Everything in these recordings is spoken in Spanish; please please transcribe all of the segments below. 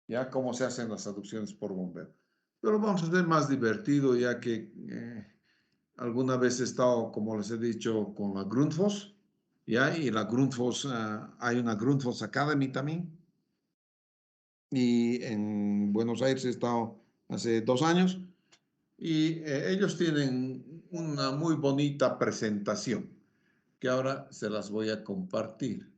ya cómo se hacen las traducciones por bombeo. Pero vamos a hacer más divertido, ya que alguna vez he estado, como les he dicho, con la Grundfos, ya, y la Grundfos, hay una Grundfos Academy también. Y en Buenos Aires he estado hace 2 años y ellos tienen una muy bonita presentación que ahora se las voy a compartir.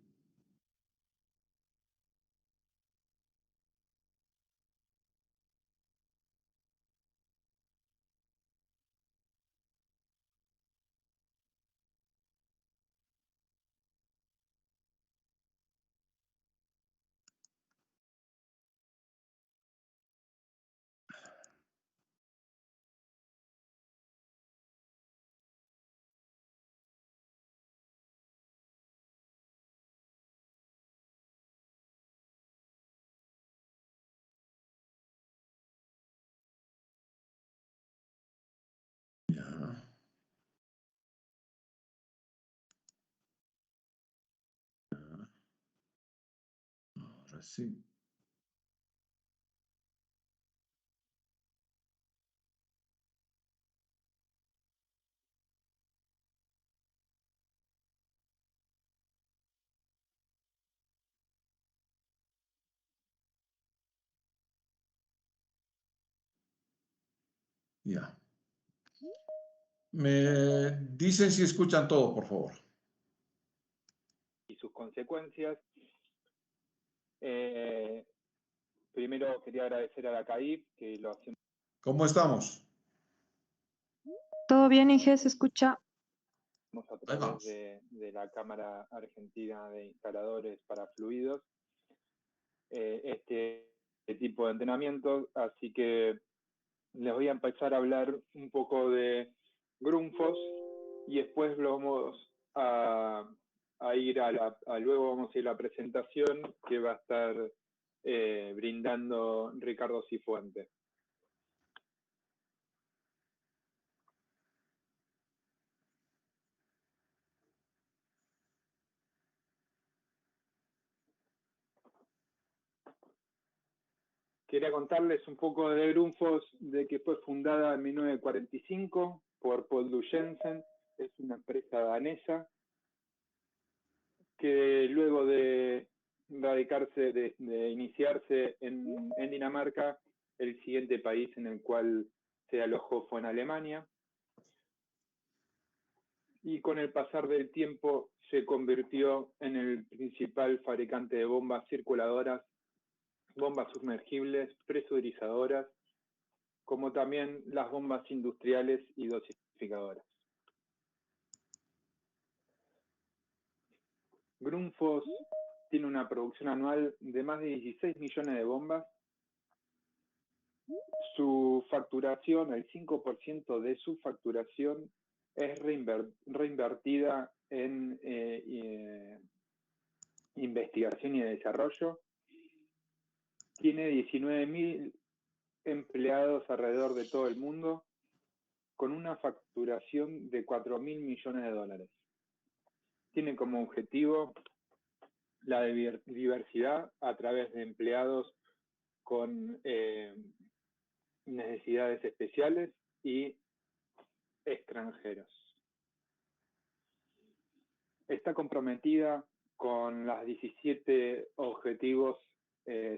Ya, ahora sí. Ya. Me dicen si escuchan todo, por favor. Y sus consecuencias. Primero quería agradecer a la CAIF, que lo hacemos ¿Cómo estamos? ¿Todo bien, Inge? ¿Se escucha? a Ahí través vamos. de la Cámara Argentina de Instaladores para Fluidos este tipo de entrenamientos, así que les voy a empezar a hablar un poco de Grundfos y después vamos a ir luego vamos a ir a la presentación que va a estar brindando Ricardo Cifuentes. Quería contarles un poco de Grundfos, de que fue fundada en 1945 por Paul Du Jensen, es una empresa danesa, que luego de radicarse, de iniciarse en Dinamarca, el siguiente país en el cual se alojó fue en Alemania. Y con el pasar del tiempo se convirtió en el principal fabricante de bombas circuladoras, bombas sumergibles, presurizadoras, como también las bombas industriales y dosificadoras. Grundfos tiene una producción anual de más de 16 millones de bombas. Su facturación, el 5% de su facturación es reinvertida en investigación y desarrollo. Tiene 19.000 empleados alrededor de todo el mundo, con una facturación de 4.000 millones de dólares. Tiene como objetivo la diversidad a través de empleados con necesidades especiales y extranjeros. Está comprometida con las 17 objetivos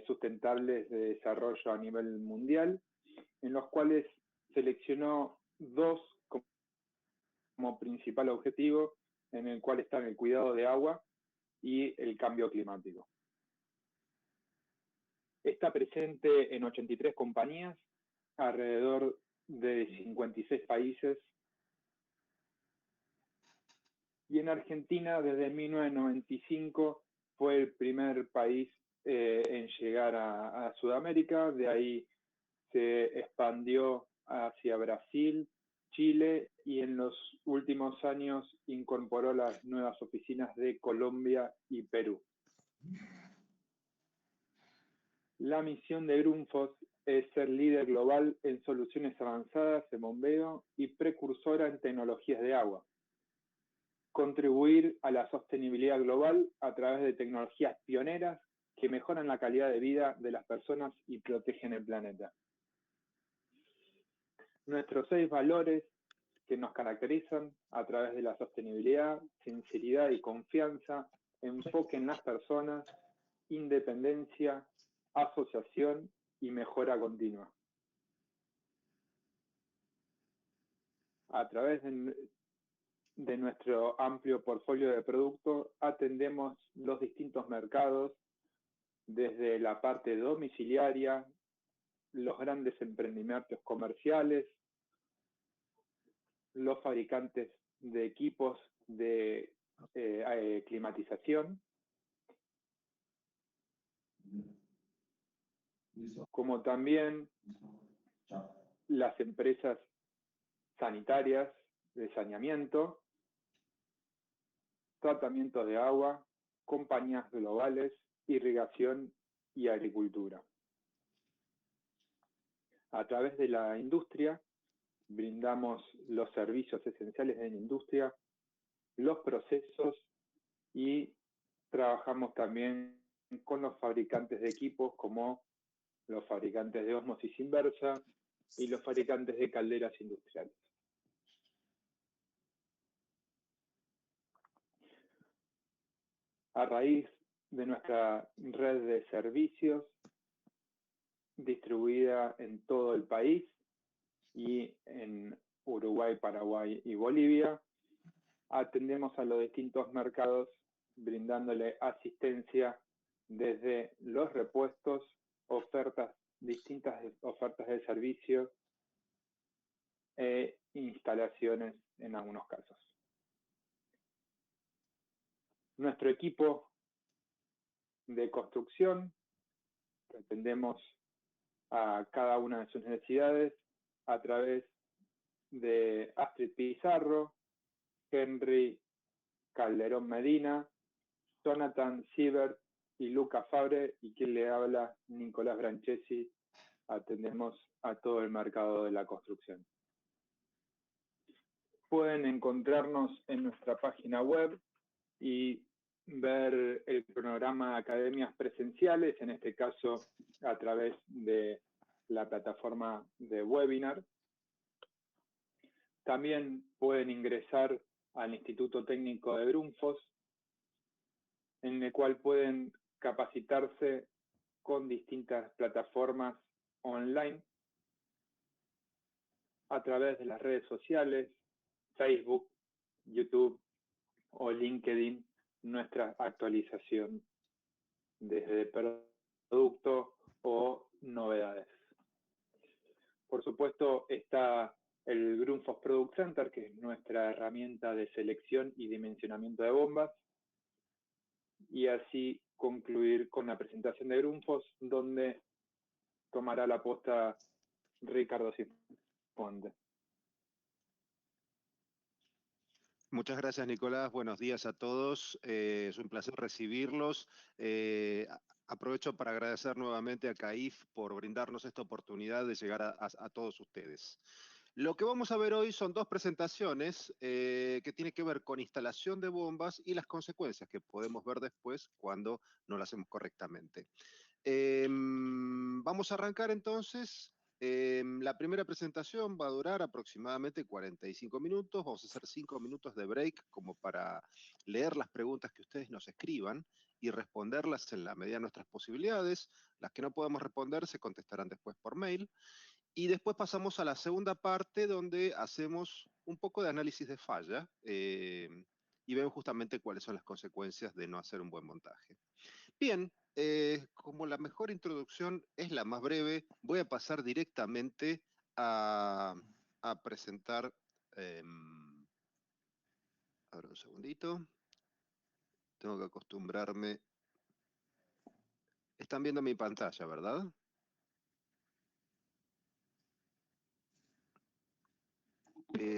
sustentables de desarrollo a nivel mundial, en los cuales seleccionó 2 como principal objetivo, en el cual están el cuidado de agua y el cambio climático. Está presente en 83 compañías, alrededor de 56 países, y en Argentina desde 1995 fue el primer país en llegar a Sudamérica, de ahí se expandió hacia Brasil, Chile, y en los últimos años incorporó las nuevas oficinas de Colombia y Perú. La misión de Grundfos es ser líder global en soluciones avanzadas de bombeo y precursora en tecnologías de agua. Contribuir a la sostenibilidad global a través de tecnologías pioneras que mejoran la calidad de vida de las personas y protegen el planeta. Nuestros 6 valores que nos caracterizan a través de la sostenibilidad, sinceridad y confianza, enfoque en las personas, independencia, asociación y mejora continua. A través de nuestro amplio portfolio de productos atendemos los distintos mercados, desde la parte domiciliaria, los grandes emprendimientos comerciales, los fabricantes de equipos de climatización, como también las empresas sanitarias de saneamiento, tratamientos de agua, compañías globales, irrigación y agricultura. A través de la industria, brindamos los servicios esenciales de la industria, los procesos y trabajamos también con los fabricantes de equipos como los fabricantes de ósmosis inversa y los fabricantes de calderas industriales. A raíz de nuestra red de servicios distribuida en todo el país y en Uruguay, Paraguay y Bolivia, atendemos a los distintos mercados brindándole asistencia desde los repuestos, distintas ofertas de servicio e instalaciones en algunos casos. Nuestro equipo de construcción, atendemos a cada una de sus necesidades a través de Astrid Pizarro, Henry Calderón Medina, Jonathan Siebert y Luca Fabre, y quien le habla, Nicolás Branchesi. Atendemos a todo el mercado de la construcción. Pueden encontrarnos en nuestra página web y ver el programa de academias presenciales, en este caso a través de la plataforma de webinar. También pueden ingresar al Instituto Técnico de Grundfos, en el cual pueden capacitarse con distintas plataformas online a través de las redes sociales, Facebook, YouTube o LinkedIn, nuestra actualización desde producto o novedades. Por supuesto está el Grundfos Product Center, que es nuestra herramienta de selección y dimensionamiento de bombas, y así concluir con la presentación de Grundfos, donde tomará la posta Ricardo Cifuentes. Muchas gracias, Nicolás. Buenos días a todos. Es un placer recibirlos. Aprovecho para agradecer nuevamente a CAIF por brindarnos esta oportunidad de llegar a todos ustedes. Lo que vamos a ver hoy son 2 presentaciones que tienen que ver con instalación de bombas y las consecuencias que podemos ver después cuando no lo hacemos correctamente. Vamos a arrancar entonces. La primera presentación va a durar aproximadamente 45 minutos. Vamos a hacer 5 minutos de break como para leer las preguntas que ustedes nos escriban y responderlas en la medida de nuestras posibilidades. Las que no podemos responder se contestarán después por mail. Y después pasamos a la segunda parte, donde hacemos un poco de análisis de falla y vemos justamente cuáles son las consecuencias de no hacer un buen montaje. Bien, como la mejor introducción es la más breve, voy a pasar directamente a presentar. A ver un segundito. Tengo que acostumbrarme. Están viendo mi pantalla, ¿verdad?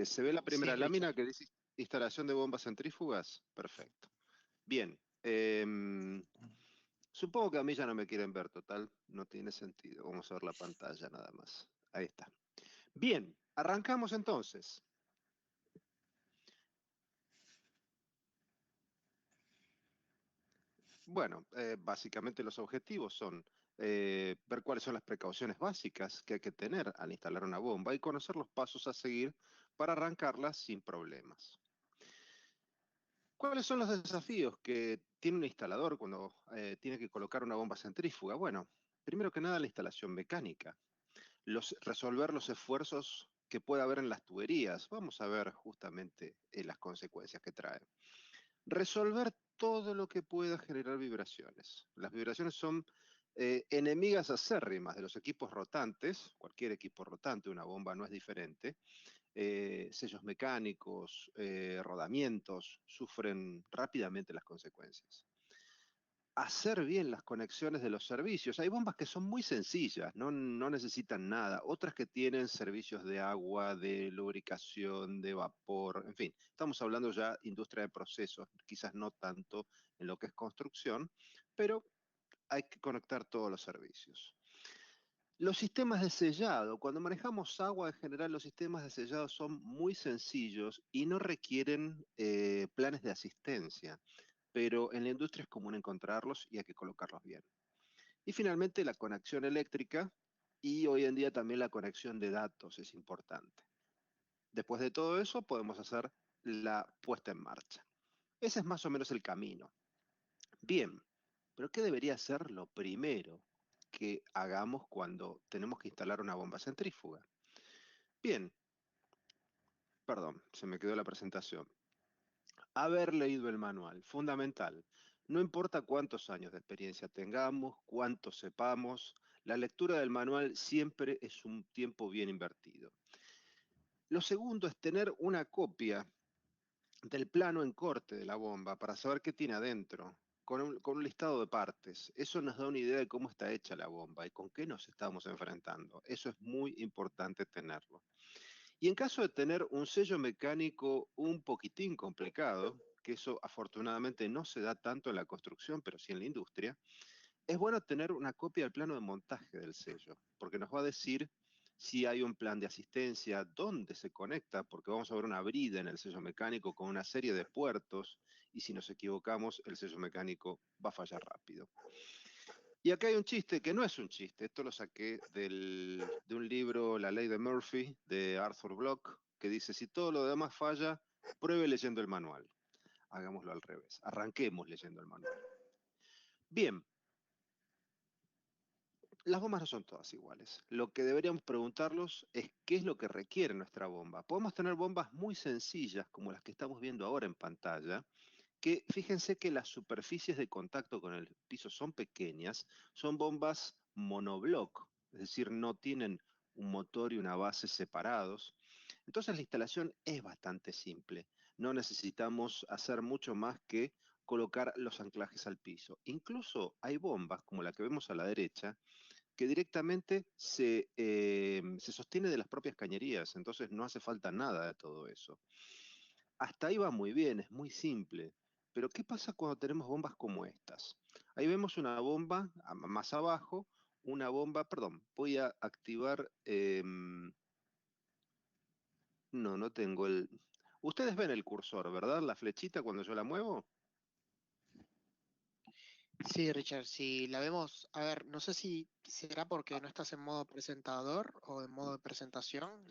¿Se ve la primera lámina que dice instalación de bombas centrífugas? Perfecto. Bien. Supongo que a mí ya no me quieren ver, total. No tiene sentido. Vamos a ver la pantalla nada más. Ahí está. Bien, arrancamos entonces. Bueno, básicamente los objetivos son ver cuáles son las precauciones básicas que hay que tener al instalar una bomba y conocer los pasos a seguir para arrancarla sin problemas. ¿Cuáles son los desafíos que tiene un instalador cuando tiene que colocar una bomba centrífuga? Bueno, primero que nada la instalación mecánica, resolver los esfuerzos que puede haber en las tuberías. Vamos a ver justamente las consecuencias que trae. Resolver todo lo que pueda generar vibraciones. Las vibraciones son enemigas acérrimas de los equipos rotantes. Cualquier equipo rotante, una bomba no es diferente. Sellos mecánicos, rodamientos, sufren rápidamente las consecuencias. Hacer bien las conexiones de los servicios. Hay bombas que son muy sencillas, no necesitan nada. Otras que tienen servicios de agua, de lubricación, de vapor, en fin. Estamos hablando ya de industria de procesos, quizás no tanto en lo que es construcción, pero hay que conectar todos los servicios. Los sistemas de sellado, cuando manejamos agua en general, los sistemas de sellado son muy sencillos y no requieren planes de asistencia, pero en la industria es común encontrarlos y hay que colocarlos bien. Y finalmente la conexión eléctrica y hoy en día también la conexión de datos es importante. Después de todo eso podemos hacer la puesta en marcha. Ese es más o menos el camino. Bien, pero ¿qué debería ser lo primero que hagamos cuando tenemos que instalar una bomba centrífuga? Bien, perdón, se me quedó la presentación. Haber leído el manual, fundamental. No importa cuántos años de experiencia tengamos, cuánto sepamos, la lectura del manual siempre es un tiempo bien invertido. Lo segundo es tener una copia del plano en corte de la bomba para saber qué tiene adentro, con un listado de partes. Eso nos da una idea de cómo está hecha la bomba y con qué nos estamos enfrentando. Eso es muy importante tenerlo. Y en caso de tener un sello mecánico un poquitín complicado, que eso afortunadamente no se da tanto en la construcción, pero sí en la industria, es bueno tener una copia del plano de montaje del sello, porque nos va a decir si hay un plan de asistencia, dónde se conecta, porque vamos a ver una brida en el sello mecánico con una serie de puertos, y si nos equivocamos, el sello mecánico va a fallar rápido. Y acá hay un chiste que no es un chiste, esto lo saqué de un libro, La Ley de Murphy, de Arthur Bloch, que dice, si todo lo demás falla, pruebe leyendo el manual. Hagámoslo al revés, arranquemos leyendo el manual. Bien, las bombas no son todas iguales. Lo que deberíamos preguntarnos es qué es lo que requiere nuestra bomba. Podemos tener bombas muy sencillas, como las que estamos viendo ahora en pantalla, que fíjense que las superficies de contacto con el piso son pequeñas, son bombas monobloc, es decir, no tienen un motor y una base separados. Entonces la instalación es bastante simple. No necesitamos hacer mucho más que colocar los anclajes al piso. Incluso hay bombas, como la que vemos a la derecha, que directamente se sostiene de las propias cañerías, entonces no hace falta nada de todo eso. Hasta ahí va muy bien, es muy simple. Pero ¿qué pasa cuando tenemos bombas como estas? Ahí vemos una bomba más abajo, una bomba, perdón, voy a activar, no tengo el... Ustedes ven el cursor, ¿verdad? La flechita cuando yo la muevo. Sí, Richard, si la vemos, a ver, no sé si será porque no estás en modo presentador o en modo de presentación,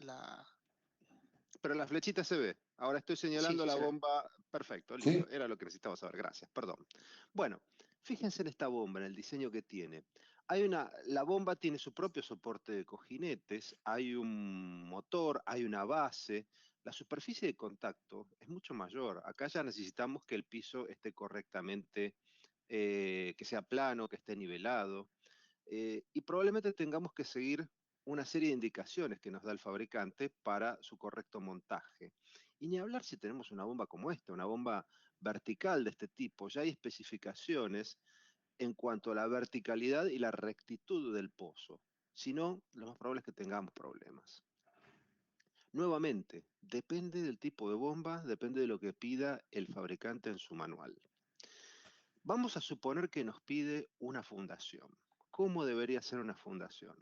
Pero la flechita se ve. Ahora estoy sí, señalando sí la se ve. bomba. Perfecto, listo. Sí, Era lo que necesitaba saber. Gracias, perdón. Bueno, fíjense en esta bomba, en el diseño que tiene. La bomba tiene su propio soporte de cojinetes, hay un motor, hay una base. La superficie de contacto es mucho mayor. Acá ya necesitamos que el piso esté correctamente, que sea plano, que esté nivelado. Y probablemente tengamos que seguir una serie de indicaciones que nos da el fabricante para su correcto montaje. Y ni hablar si tenemos una bomba como esta, una bomba vertical de este tipo, ya hay especificaciones en cuanto a la verticalidad y la rectitud del pozo. Si no, lo más probable es que tengamos problemas. Nuevamente, depende del tipo de bomba, depende de lo que pida el fabricante en su manual. Vamos a suponer que nos pide una fundación. ¿Cómo debería ser una fundación?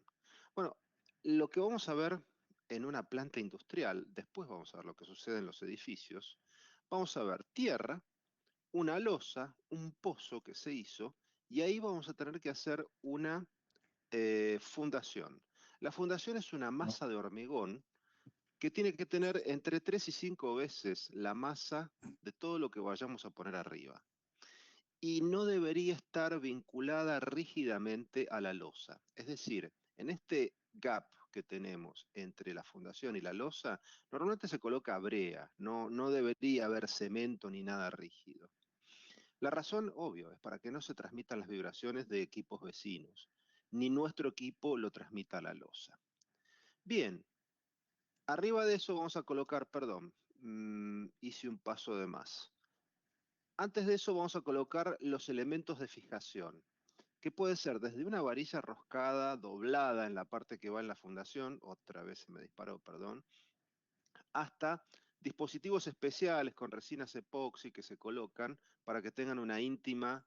Bueno, lo que vamos a ver en una planta industrial, después vamos a ver lo que sucede en los edificios, vamos a ver tierra, una losa, un pozo que se hizo, y ahí vamos a tener que hacer una fundación. La fundación es una masa de hormigón que tiene que tener entre 3 y 5 veces la masa de todo lo que vayamos a poner arriba. Y no debería estar vinculada rígidamente a la losa. Es decir, en este gap que tenemos entre la fundación y la losa, normalmente se coloca brea, no debería haber cemento ni nada rígido. La razón, obvio, es para que no se transmitan las vibraciones de equipos vecinos, ni nuestro equipo lo transmita a la losa. Bien, arriba de eso vamos a colocar, perdón, hice un paso de más. Antes de eso vamos a colocar los elementos de fijación, que puede ser desde una varilla roscada, doblada en la parte que va en la fundación, otra vez se me disparó, perdón, hasta dispositivos especiales con resinas epoxi que se colocan para que tengan un íntimo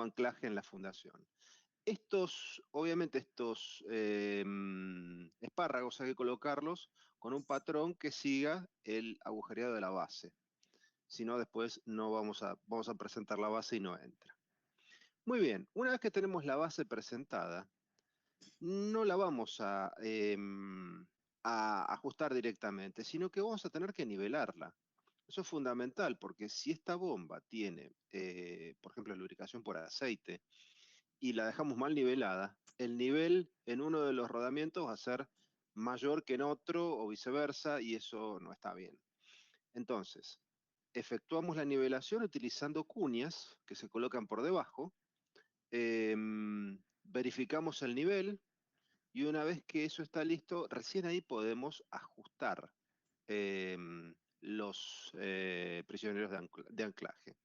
anclaje en la fundación. Obviamente estos espárragos hay que colocarlos con un patrón que siga el agujereado de la base. Si no, después no vamos a presentar la base y no entra. Muy bien, una vez que tenemos la base presentada, no la vamos a ajustar directamente, sino que vamos a tener que nivelarla. Eso es fundamental, porque si esta bomba tiene, por ejemplo, lubricación por aceite, y la dejamos mal nivelada, el nivel en uno de los rodamientos va a ser mayor que en otro o viceversa, y eso no está bien. Entonces, efectuamos la nivelación utilizando cuñas que se colocan por debajo, verificamos el nivel, y una vez que eso está listo, recién ahí podemos ajustar los prisioneros de anclaje.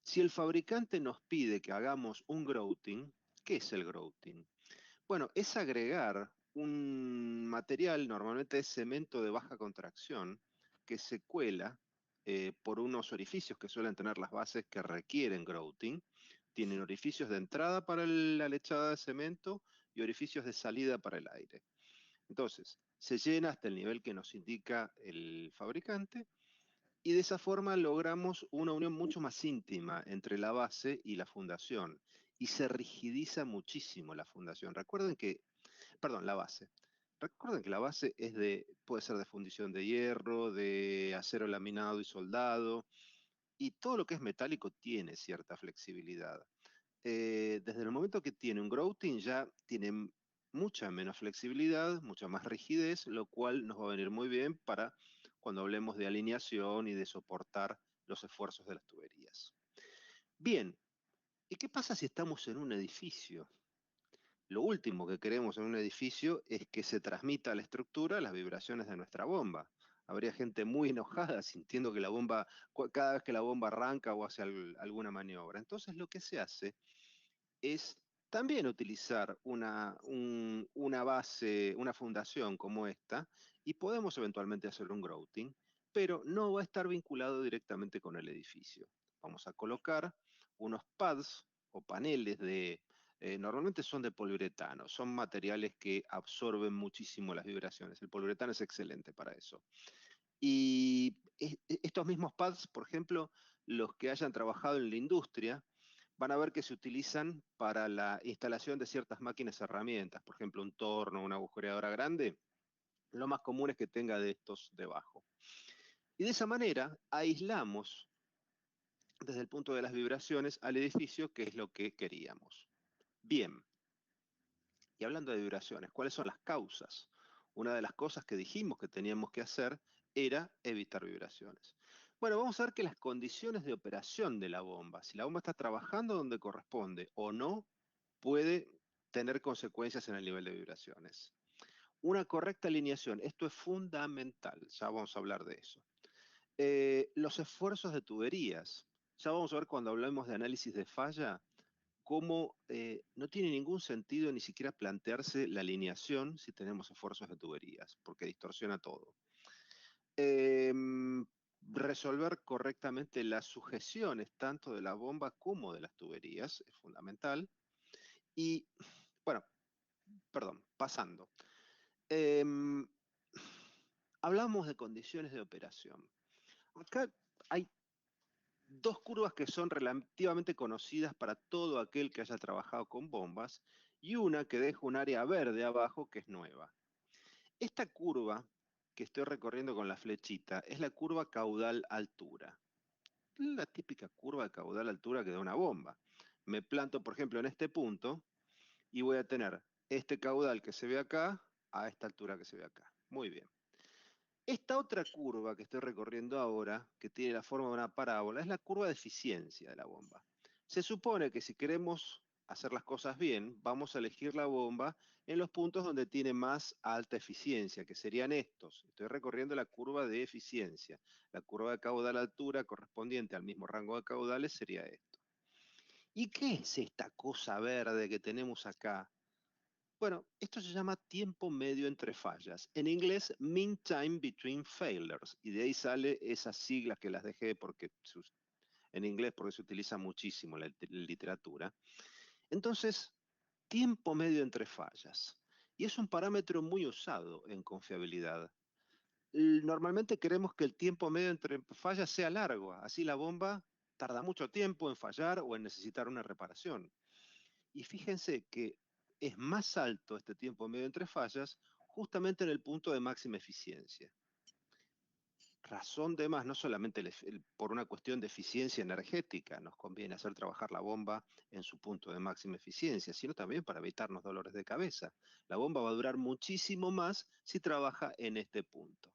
Si el fabricante nos pide que hagamos un grouting, ¿qué es el grouting? Bueno, es agregar un material, normalmente es cemento de baja contracción, que se cuela por unos orificios que suelen tener las bases que requieren grouting. Tienen orificios de entrada para la lechada de cemento y orificios de salida para el aire. Entonces, se llena hasta el nivel que nos indica el fabricante, y de esa forma logramos una unión mucho más íntima entre la base y la fundación, y se rigidiza muchísimo la fundación. La base. Recuerden que la base puede ser de fundición de hierro, de acero laminado y soldado, y todo lo que es metálico tiene cierta flexibilidad. Desde el momento que tiene un grouting ya tiene mucha menos flexibilidad, mucha más rigidez, lo cual nos va a venir muy bien para cuando hablemos de alineación y de soportar los esfuerzos de las tuberías. Bien, ¿y qué pasa si estamos en un edificio? Lo último que queremos en un edificio es que se transmita a la estructura las vibraciones de nuestra bomba. Habría gente muy enojada sintiendo que cada vez que la bomba arranca o hace alguna maniobra. Entonces lo que se hace es también utilizar una base, una fundación como esta, y podemos eventualmente hacer un grouting, pero no va a estar vinculado directamente con el edificio. Vamos a colocar unos pads o paneles normalmente son de poliuretano, son materiales que absorben muchísimo las vibraciones. El poliuretano es excelente para eso. Y estos mismos pads, por ejemplo, los que hayan trabajado en la industria, van a ver que se utilizan para la instalación de ciertas máquinas herramientas, por ejemplo, un torno, una agujereadora grande. Lo más común es que tenga de estos debajo. Y de esa manera aislamos desde el punto de las vibraciones al edificio, que es lo que queríamos. Bien, y hablando de vibraciones, ¿cuáles son las causas? Una de las cosas que dijimos que teníamos que hacer era evitar vibraciones. Bueno, vamos a ver que las condiciones de operación de la bomba, si la bomba está trabajando donde corresponde o no, puede tener consecuencias en el nivel de vibraciones. Una correcta alineación, esto es fundamental, ya vamos a hablar de eso. Los esfuerzos de tuberías, ya vamos a ver cuando hablemos de análisis de falla, cómo no tiene ningún sentido ni siquiera plantearse la alineación si tenemos esfuerzos de tuberías, porque distorsiona todo. Resolver correctamente las sujeciones tanto de la bomba como de las tuberías es fundamental. Y, bueno, perdón, pasando. Hablamos de condiciones de operación. Acá hay dos curvas que son relativamente conocidas para todo aquel que haya trabajado con bombas y una que deja un área verde abajo que es nueva. Esta curva que estoy recorriendo con la flechita es la curva caudal-altura. La típica curva de caudal-altura que da una bomba. Me planto, por ejemplo, en este punto y voy a tener este caudal que se ve acá a esta altura que se ve acá. Muy bien. Esta otra curva que estoy recorriendo ahora, que tiene la forma de una parábola, es la curva de eficiencia de la bomba. Se supone que si queremos hacer las cosas bien, vamos a elegir la bomba en los puntos donde tiene más alta eficiencia, que serían estos. Estoy recorriendo la curva de eficiencia. La curva de caudal-altura correspondiente al mismo rango de caudales sería esto. ¿Y qué es esta cosa verde que tenemos acá? Bueno, esto se llama tiempo medio entre fallas. En inglés, mean time between failures. Y de ahí sale esas siglas que las dejé en inglés porque se utiliza muchísimo en la literatura. Entonces, tiempo medio entre fallas. Y es un parámetro muy usado en confiabilidad. Normalmente queremos que el tiempo medio entre fallas sea largo. Así la bomba tarda mucho tiempo en fallar o en necesitar una reparación. Y fíjense que es más alto este tiempo medio entre fallas justamente en el punto de máxima eficiencia. Razón de más, no solamente por una cuestión de eficiencia energética nos conviene hacer trabajar la bomba en su punto de máxima eficiencia, sino también para evitarnos dolores de cabeza. La bomba va a durar muchísimo más si trabaja en este punto.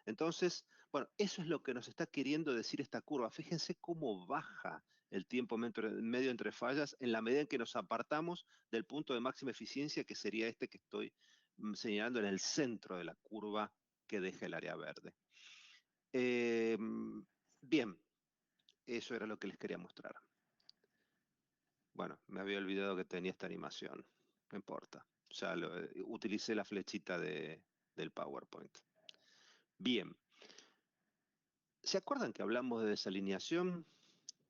Entonces, bueno, eso es lo que nos está queriendo decir esta curva. Fíjense cómo baja el tiempo medio entre fallas en la medida en que nos apartamos del punto de máxima eficiencia, que sería este que estoy señalando en el centro de la curva que deja el área verde. Bien, eso era lo que les quería mostrar. Bueno, me había olvidado que tenía esta animación. No importa. Ya utilicé la flechita del PowerPoint. Bien. ¿Se acuerdan que hablamos de desalineación?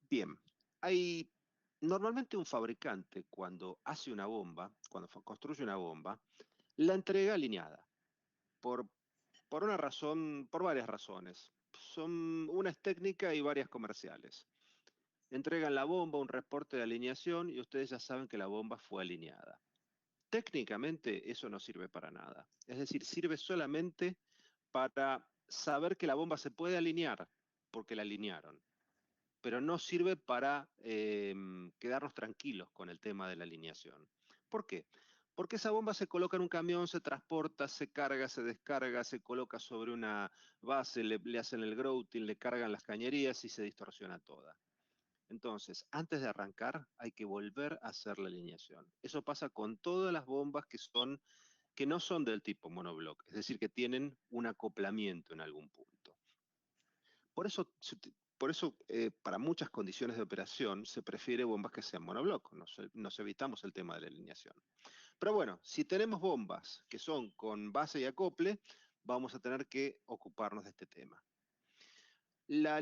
Bien. Hay normalmente un fabricante cuando hace una bomba, cuando construye una bomba, la entrega alineada. Por una razón, por varias razones. Una es técnica y varias comerciales. Entregan la bomba, un reporte de alineación y ustedes ya saben que la bomba fue alineada. Técnicamente eso no sirve para nada. Es decir, sirve solamente para saber que la bomba se puede alinear porque la alinearon. Pero no sirve para quedarnos tranquilos con el tema de la alineación. ¿Por qué? Porque esa bomba se coloca en un camión, se transporta, se carga, se descarga, se coloca sobre una base, le hacen el grouting, le cargan las cañerías y se distorsiona toda. Entonces, antes de arrancar, hay que volver a hacer la alineación. Eso pasa con todas las bombas que no son del tipo monobloc, es decir, que tienen un acoplamiento en algún punto. Por eso, para muchas condiciones de operación, se prefiere bombas que sean monobloc. Nos evitamos el tema de la alineación. Pero bueno, si tenemos bombas que son con base y acople, vamos a tener que ocuparnos de este tema. La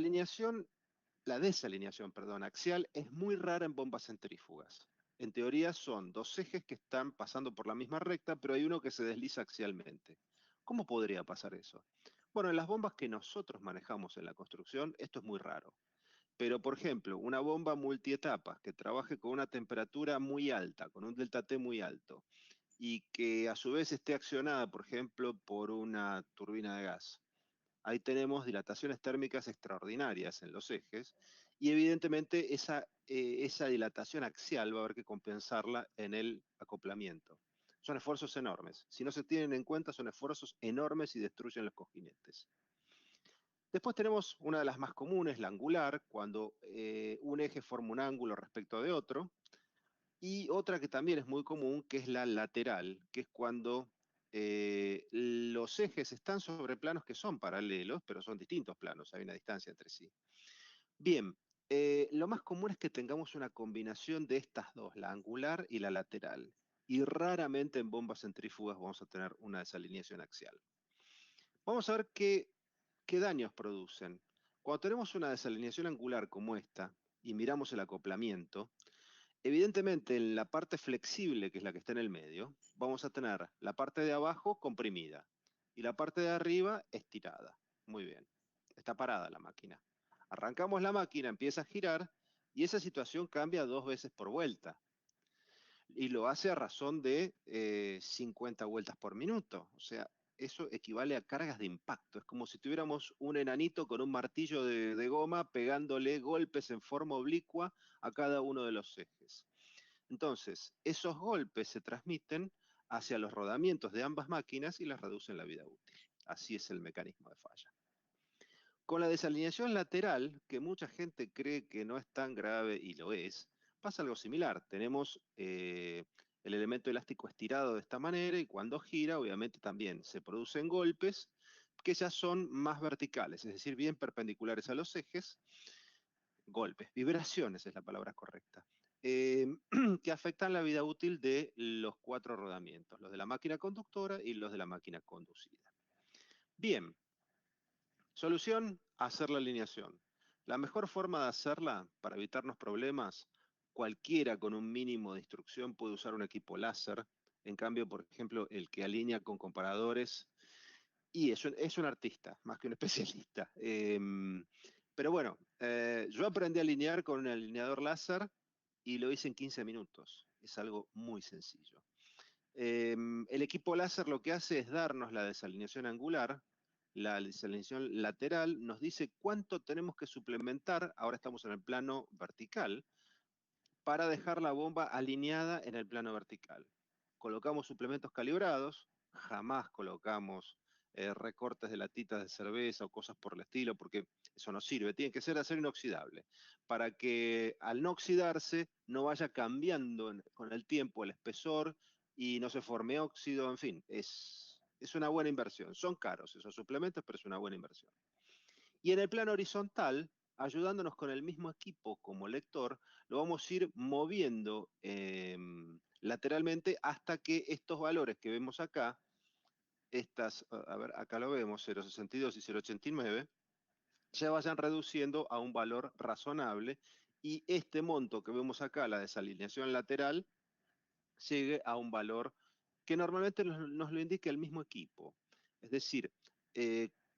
desalineación, axial es muy rara en bombas centrífugas. En teoría son dos ejes que están pasando por la misma recta, pero hay uno que se desliza axialmente. ¿Cómo podría pasar eso? Bueno, en las bombas que nosotros manejamos en la construcción, esto es muy raro. Pero, por ejemplo, una bomba multietapas que trabaje con una temperatura muy alta, con un delta T muy alto, y que a su vez esté accionada, por ejemplo, por una turbina de gas. Ahí tenemos dilataciones térmicas extraordinarias en los ejes y evidentemente esa dilatación axial va a haber que compensarla en el acoplamiento. Son esfuerzos enormes. Si no se tienen en cuenta, son esfuerzos enormes y destruyen los cojinetes. Después tenemos una de las más comunes, la angular, cuando un eje forma un ángulo respecto de otro. Y otra que también es muy común, que es la lateral, que es cuando los ejes están sobre planos que son paralelos, pero son distintos planos, hay una distancia entre sí. Bien, lo más común es que tengamos una combinación de estas dos, la angular y la lateral. Y raramente en bombas centrífugas vamos a tener una desalineación axial. Vamos a ver qué daños producen. Cuando tenemos una desalineación angular como esta, y miramos el acoplamiento, evidentemente en la parte flexible, que es la que está en el medio, vamos a tener la parte de abajo comprimida y la parte de arriba estirada. Muy bien, está parada la máquina. Arrancamos la máquina, empieza a girar y esa situación cambia 2 veces por vuelta. Y lo hace a razón de 50 vueltas por minuto. O sea, eso equivale a cargas de impacto. Es como si tuviéramos un enanito con un martillo de goma pegándole golpes en forma oblicua a cada uno de los ejes. Entonces, esos golpes se transmiten hacia los rodamientos de ambas máquinas y les reducen la vida útil. Así es el mecanismo de falla. Con la desalineación lateral, que mucha gente cree que no es tan grave y lo es, pasa algo similar. Tenemos el elemento elástico estirado de esta manera y cuando gira, obviamente también se producen golpes que ya son más verticales, es decir, bien perpendiculares a los ejes. Golpes, vibraciones es la palabra correcta, que afectan la vida útil de los 4 rodamientos, los de la máquina conductora y los de la máquina conducida. Bien, solución, hacer la alineación. La mejor forma de hacerla para evitarnos problemas, cualquiera con un mínimo de instrucción puede usar un equipo láser. En cambio, por ejemplo, el que alinea con comparadores, y es un artista, más que un especialista. Pero bueno, yo aprendí a alinear con un alineador láser y lo hice en 15 minutos. Es algo muy sencillo. El equipo láser lo que hace es darnos la desalineación angular, la desalineación lateral, nos dice cuánto tenemos que suplementar, ahora estamos en el plano vertical, para dejar la bomba alineada en el plano vertical. Colocamos suplementos calibrados, jamás colocamos recortes de latitas de cerveza o cosas por el estilo, porque eso no sirve, tiene que ser de acero inoxidable, para que al no oxidarse no vaya cambiando con el tiempo el espesor y no se forme óxido, en fin, es una buena inversión. Son caros esos suplementos, pero es una buena inversión. Y en el plano horizontal, ayudándonos con el mismo equipo como lector, lo vamos a ir moviendo lateralmente hasta que estos valores que vemos acá, a ver, acá lo vemos, 0,62 y 0,89, se vayan reduciendo a un valor razonable y este monto que vemos acá, la desalineación lateral, llegue a un valor que normalmente nos lo indica el mismo equipo. Es decir,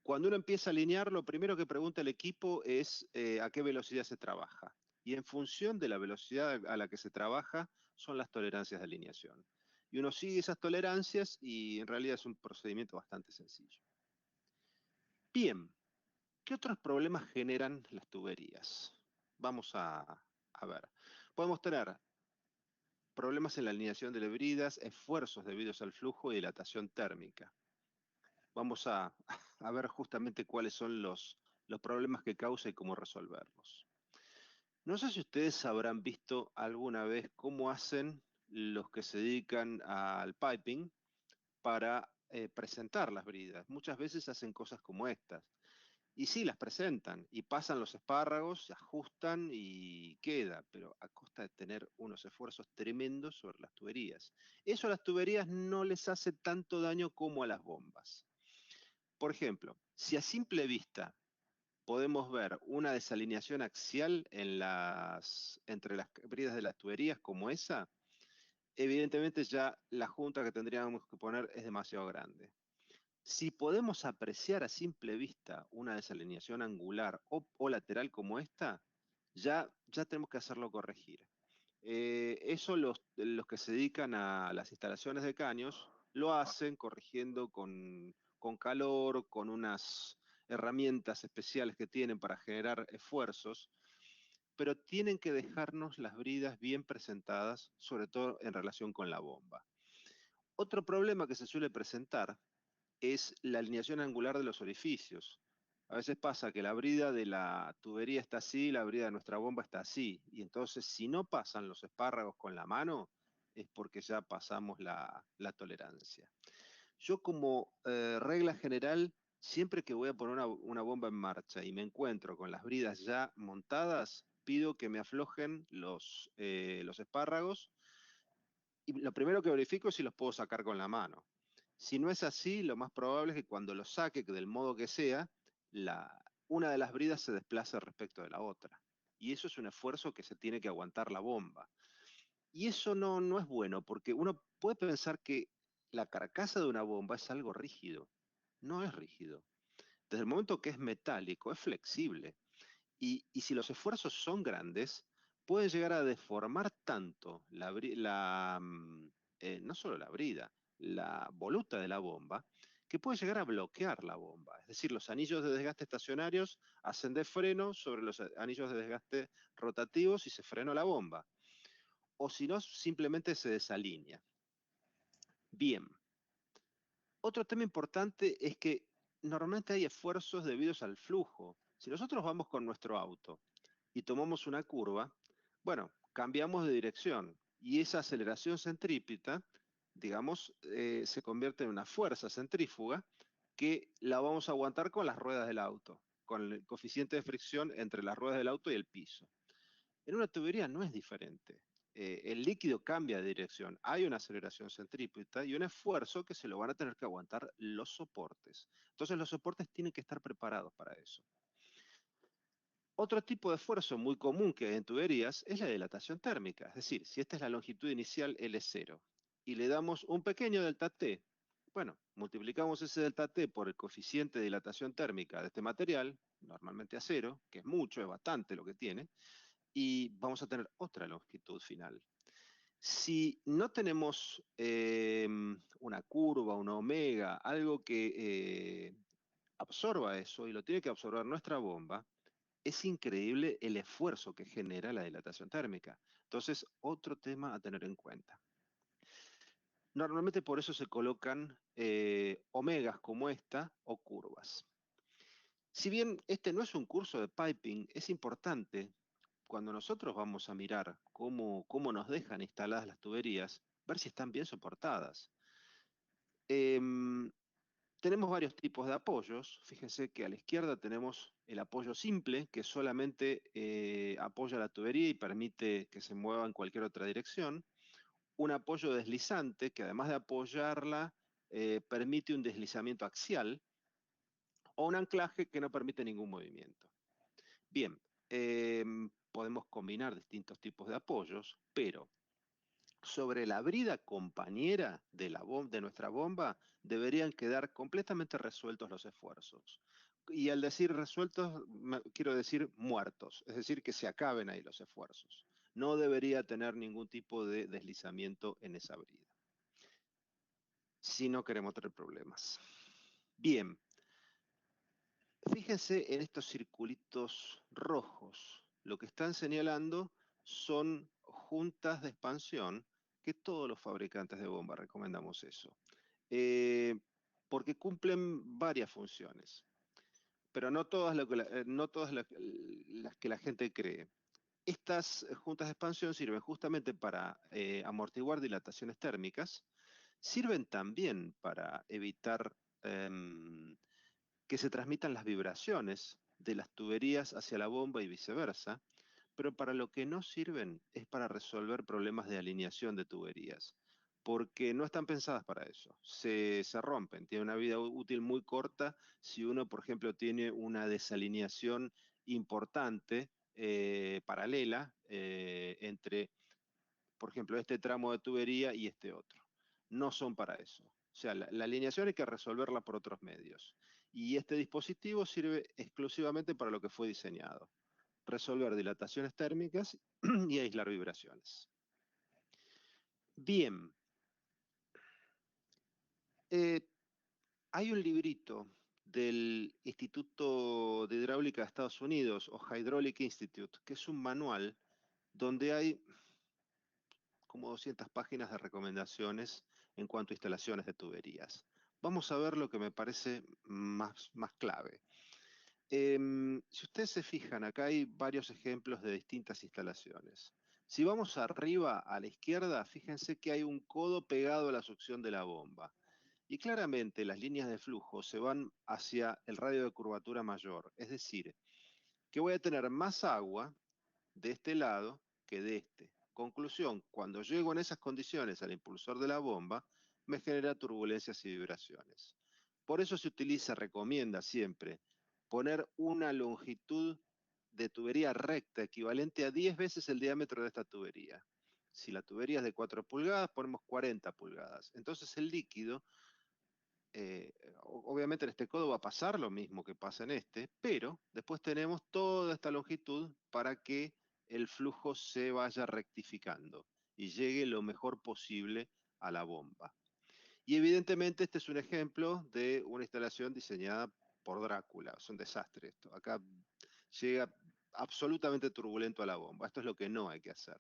cuando uno empieza a alinear, lo primero que pregunta el equipo es a qué velocidad se trabaja. Y en función de la velocidad a la que se trabaja, son las tolerancias de alineación. Y uno sigue esas tolerancias y en realidad es un procedimiento bastante sencillo. Bien, ¿qué otros problemas generan las tuberías? Vamos a ver. Podemos tener problemas en la alineación de bridas, esfuerzos debidos al flujo y dilatación térmica. Vamos a ver justamente cuáles son los problemas que causa y cómo resolverlos. No sé si ustedes habrán visto alguna vez cómo hacen los que se dedican al piping para presentar las bridas. Muchas veces hacen cosas como estas. Y sí, las presentan y pasan los espárragos, se ajustan y queda, pero a costa de tener unos esfuerzos tremendos sobre las tuberías. Eso a las tuberías no les hace tanto daño como a las bombas. Por ejemplo, si a simple vista podemos ver una desalineación axial entre las bridas de las tuberías como esa, evidentemente ya la junta que tendríamos que poner es demasiado grande. Si podemos apreciar a simple vista una desalineación angular o lateral como esta, ya tenemos que hacerlo corregir. Eso los que se dedican a las instalaciones de caños lo hacen corrigiendo con calor, con unas herramientas especiales que tienen para generar esfuerzos, pero tienen que dejarnos las bridas bien presentadas, sobre todo en relación con la bomba. Otro problema que se suele presentar es la alineación angular de los orificios. A veces pasa que la brida de la tubería está así, la brida de nuestra bomba está así, y entonces si no pasan los espárragos con la mano, es porque ya pasamos la tolerancia. Yo como regla general, siempre que voy a poner una bomba en marcha y me encuentro con las bridas ya montadas, pido que me aflojen los espárragos, y lo primero que verifico es si los puedo sacar con la mano. Si no es así, lo más probable es que cuando los saque, del modo que sea, una de las bridas se desplace respecto de la otra. Y eso es un esfuerzo que se tiene que aguantar la bomba. Y eso no es bueno, porque uno puede pensar que la carcasa de una bomba es algo rígido. No es rígido. Desde el momento que es metálico, es flexible. Y si los esfuerzos son grandes, pueden llegar a deformar tanto no solo la brida, la voluta de la bomba, que puede llegar a bloquear la bomba. Es decir, los anillos de desgaste estacionarios hacen de freno sobre los anillos de desgaste rotativos y se frenó la bomba. O si no, simplemente se desalinea. Bien. Otro tema importante es que normalmente hay esfuerzos debidos al flujo. Si nosotros vamos con nuestro auto y tomamos una curva, bueno, cambiamos de dirección y esa aceleración centrípeta, digamos, se convierte en una fuerza centrífuga que la vamos a aguantar con las ruedas del auto, con el coeficiente de fricción entre las ruedas del auto y el piso. En una tubería no es diferente. El líquido cambia de dirección. Hay una aceleración centrípeta y un esfuerzo que se lo van a tener que aguantar los soportes. Entonces los soportes tienen que estar preparados para eso. Otro tipo de esfuerzo muy común que hay en tuberías es la dilatación térmica. Es decir, si esta es la longitud inicial L0 y le damos un pequeño delta T, bueno, multiplicamos ese delta T por el coeficiente de dilatación térmica de este material, normalmente acero, que es mucho, es bastante lo que tiene, y vamos a tener otra longitud final. Si no tenemos una curva, una omega, algo que absorba eso y lo tiene que absorber nuestra bomba, es increíble el esfuerzo que genera la dilatación térmica. Entonces, otro tema a tener en cuenta. Normalmente por eso se colocan omegas como esta o curvas. Si bien este no es un curso de piping, es importante cuando nosotros vamos a mirar cómo nos dejan instaladas las tuberías, ver si están bien soportadas. Tenemos varios tipos de apoyos. Fíjense que a la izquierda tenemos el apoyo simple, que solamente apoya la tubería y permite que se mueva en cualquier otra dirección. Un apoyo deslizante, que además de apoyarla, permite un deslizamiento axial. O un anclaje que no permite ningún movimiento. Bien, podemos combinar distintos tipos de apoyos, pero sobre la brida compañera de nuestra bomba deberían quedar completamente resueltos los esfuerzos. Y al decir resueltos, quiero decir muertos, es decir, que se acaben ahí los esfuerzos. No debería tener ningún tipo de deslizamiento en esa brida, si no queremos tener problemas. Bien, fíjense en estos circulitos rojos. Lo que están señalando son juntas de expansión, que todos los fabricantes de bombas recomendamos eso, porque cumplen varias funciones, pero no todas, las que la gente cree. Estas juntas de expansión sirven justamente para amortiguar dilataciones térmicas, sirven también para evitar que se transmitan las vibraciones de las tuberías hacia la bomba y viceversa, pero para lo que no sirven es para resolver problemas de alineación de tuberías, porque no están pensadas para eso, se rompen, tienen una vida útil muy corta si uno, por ejemplo, tiene una desalineación importante, paralela, entre, por ejemplo, este tramo de tubería y este otro. No son para eso. O sea, la alineación hay que resolverla por otros medios. Y este dispositivo sirve exclusivamente para lo que fue diseñado. Resolver dilataciones térmicas y aislar vibraciones. Bien. Hay un librito del Instituto de Hidráulica de Estados Unidos, o Hydraulic Institute, que es un manual donde hay como 200 páginas de recomendaciones en cuanto a instalaciones de tuberías. Vamos a ver lo que me parece más clave. Si ustedes se fijan, acá hay varios ejemplos de distintas instalaciones. Si vamos arriba a la izquierda, fíjense que hay un codo pegado a la succión de la bomba. Y claramente las líneas de flujo se van hacia el radio de curvatura mayor. Es decir, que voy a tener más agua de este lado que de este. Conclusión, cuando llego en esas condiciones al impulsor de la bomba, me genera turbulencias y vibraciones. Por eso se recomienda siempre poner una longitud de tubería recta equivalente a 10 veces el diámetro de esta tubería. Si la tubería es de 4 pulgadas, ponemos 40 pulgadas. Entonces el líquido obviamente en este codo va a pasar lo mismo que pasa en este, pero después tenemos toda esta longitud para que el flujo se vaya rectificando y llegue lo mejor posible a la bomba. Y evidentemente este es un ejemplo de una instalación diseñada por Drácula. Es un desastre esto. Acá llega absolutamente turbulento a la bomba. Esto es lo que no hay que hacer.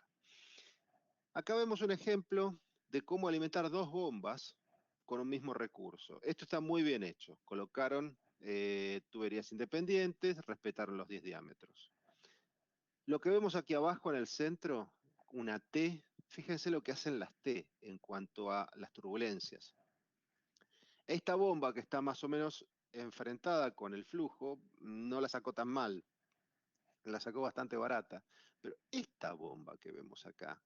Acá vemos un ejemplo de cómo alimentar dos bombas con un mismo recurso. Esto está muy bien hecho. Colocaron tuberías independientes, respetaron los 10 diámetros. Lo que vemos aquí abajo en el centro, una T, fíjense lo que hacen las T en cuanto a las turbulencias. Esta bomba que está más o menos enfrentada con el flujo, no la sacó tan mal, la sacó bastante barata. Pero esta bomba que vemos acá,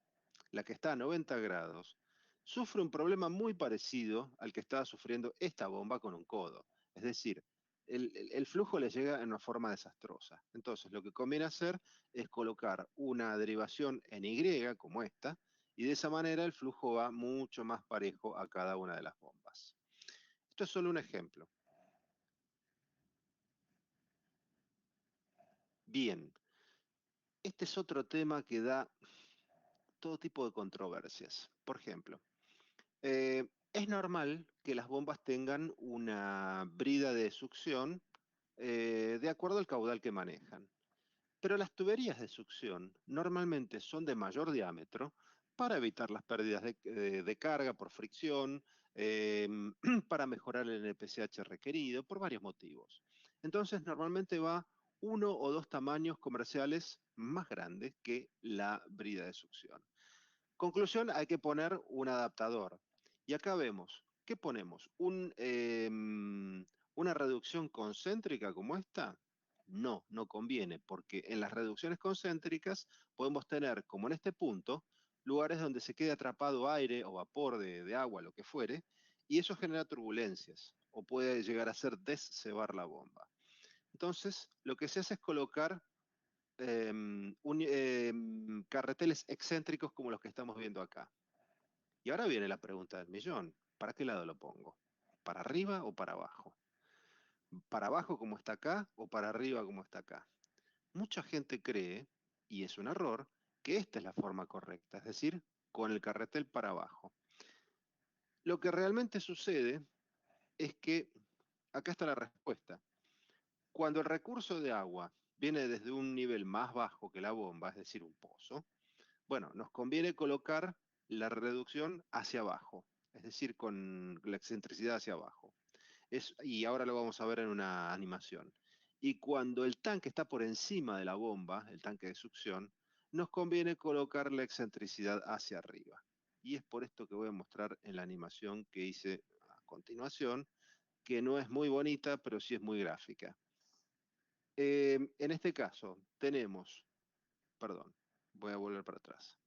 la que está a 90 grados, sufre un problema muy parecido al que estaba sufriendo esta bomba con un codo. Es decir, el flujo le llega en una forma desastrosa. Entonces, lo que conviene hacer es colocar una derivación en Y, como esta, y de esa manera el flujo va mucho más parejo a cada una de las bombas. Esto es solo un ejemplo. Bien, este es otro tema que da todo tipo de controversias. Por ejemplo, es normal que las bombas tengan una brida de succión de acuerdo al caudal que manejan. Pero las tuberías de succión normalmente son de mayor diámetro para evitar las pérdidas de carga por fricción, eh, para mejorar el NPCH requerido, por varios motivos. Entonces, normalmente va uno o dos tamaños comerciales más grandes que la brida de succión. Conclusión, hay que poner un adaptador. Y acá vemos, ¿qué ponemos? ¿Una reducción concéntrica como esta? No, no conviene, porque en las reducciones concéntricas podemos tener, como en este punto, lugares donde se quede atrapado aire o vapor de agua, lo que fuere, y eso genera turbulencias, o puede llegar a hacer descebar la bomba. Entonces, lo que se hace es colocar carreteles excéntricos como los que estamos viendo acá. Y ahora viene la pregunta del millón. ¿Para qué lado lo pongo? ¿Para arriba o para abajo? ¿Para abajo como está acá o para arriba como está acá? Mucha gente cree, y es un error, que esta es la forma correcta, es decir, con el carretel para abajo. Lo que realmente sucede es que, acá está la respuesta. Cuando el recurso de agua viene desde un nivel más bajo que la bomba, es decir, un pozo, bueno, nos conviene colocar la reducción hacia abajo, es decir, con la excentricidad hacia abajo. Y ahora lo vamos a ver en una animación. Y cuando el tanque está por encima de la bomba, el tanque de succión, nos conviene colocar la excentricidad hacia arriba. Y es por esto que voy a mostrar en la animación que hice a continuación, que no es muy bonita, pero sí es muy gráfica. En este caso, tenemos, perdón, voy a volver para atrás.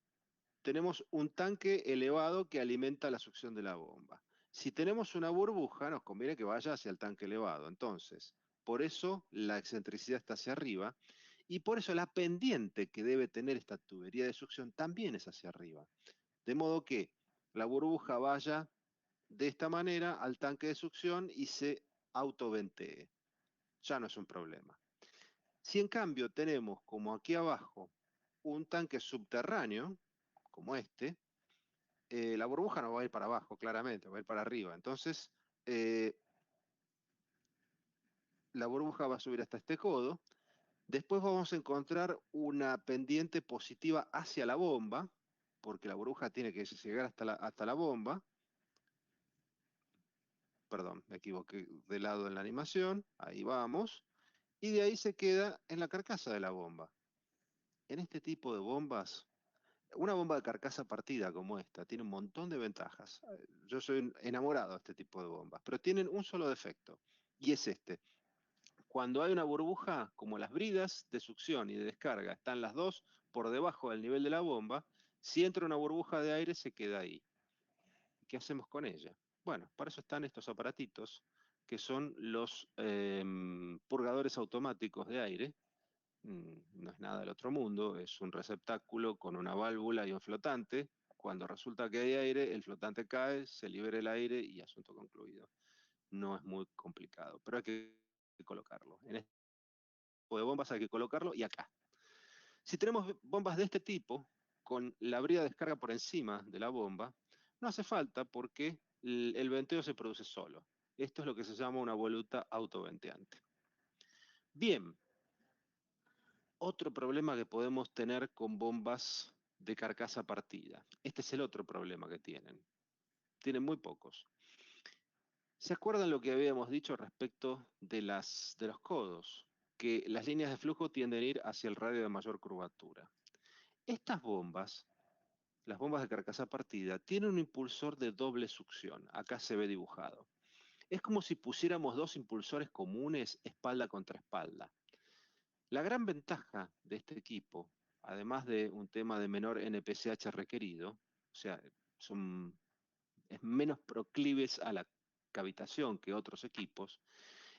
Tenemos un tanque elevado que alimenta la succión de la bomba. Si tenemos una burbuja, nos conviene que vaya hacia el tanque elevado. Entonces, por eso la excentricidad está hacia arriba y por eso la pendiente que debe tener esta tubería de succión también es hacia arriba. De modo que la burbuja vaya de esta manera al tanque de succión y se autoventee. Ya no es un problema. Si en cambio tenemos, como aquí abajo, un tanque subterráneo, como este, la burbuja no va a ir para abajo, claramente, va a ir para arriba. Entonces, la burbuja va a subir hasta este codo. Después vamos a encontrar una pendiente positiva hacia la bomba, porque la burbuja tiene que llegar hasta la bomba. Perdón, me equivoqué de lado en la animación. Ahí vamos. Y de ahí se queda en la carcasa de la bomba. En este tipo de bombas, una bomba de carcasa partida como esta tiene un montón de ventajas. Yo soy enamorado de este tipo de bombas, pero tienen un solo defecto, y es este. Cuando hay una burbuja, como las bridas de succión y de descarga están las dos por debajo del nivel de la bomba, si entra una burbuja de aire se queda ahí. ¿Qué hacemos con ella? Bueno, para eso están estos aparatitos, que son los purgadores automáticos de aire. No es nada del otro mundo, es un receptáculo con una válvula y un flotante. Cuando resulta que hay aire, el flotante cae, se libera el aire y asunto concluido. no es muy complicado, pero hay que colocarlo. En este tipo de bombas hay que colocarlo y acá. Si tenemos bombas de este tipo, con la brida de descarga por encima de la bomba, no hace falta porque el venteo se produce solo. Esto es lo que se llama una voluta autoventeante. Bien, otro problema que podemos tener con bombas de carcasa partida. Este es el otro problema que tienen. Tienen muy pocos. ¿Se acuerdan lo que habíamos dicho respecto de los codos? Que las líneas de flujo tienden a ir hacia el radio de mayor curvatura. Estas bombas, las bombas de carcasa partida, tienen un impulsor de doble succión. Acá se ve dibujado. Es como si pusiéramos dos impulsores comunes espalda contra espalda. La gran ventaja de este equipo, además de un tema de menor NPCH requerido, o sea, es menos proclives a la cavitación que otros equipos,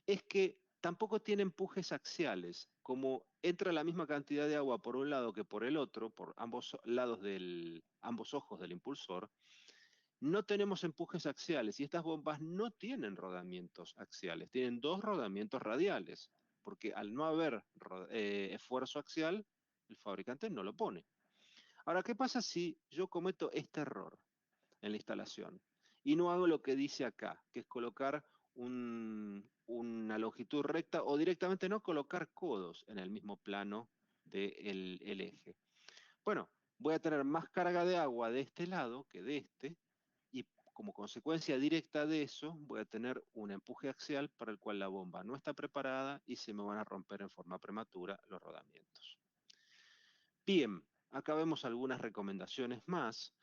es que tampoco tiene empujes axiales. Como entra la misma cantidad de agua por un lado que por el otro, por ambos lados ambos ojos del impulsor, no tenemos empujes axiales y estas bombas no tienen rodamientos axiales, tienen dos rodamientos radiales, porque al no haber esfuerzo axial, el fabricante no lo pone. Ahora, ¿qué pasa si yo cometo este error en la instalación y no hago lo que dice acá, que es colocar una longitud recta o directamente no colocar codos en el mismo plano del eje? Bueno, voy a tener más carga de agua de este lado que de este, y como consecuencia directa de eso voy a tener un empuje axial para el cual la bomba no está preparada y se me van a romper en forma prematura los rodamientos. Bien, acá vemos algunas recomendaciones más.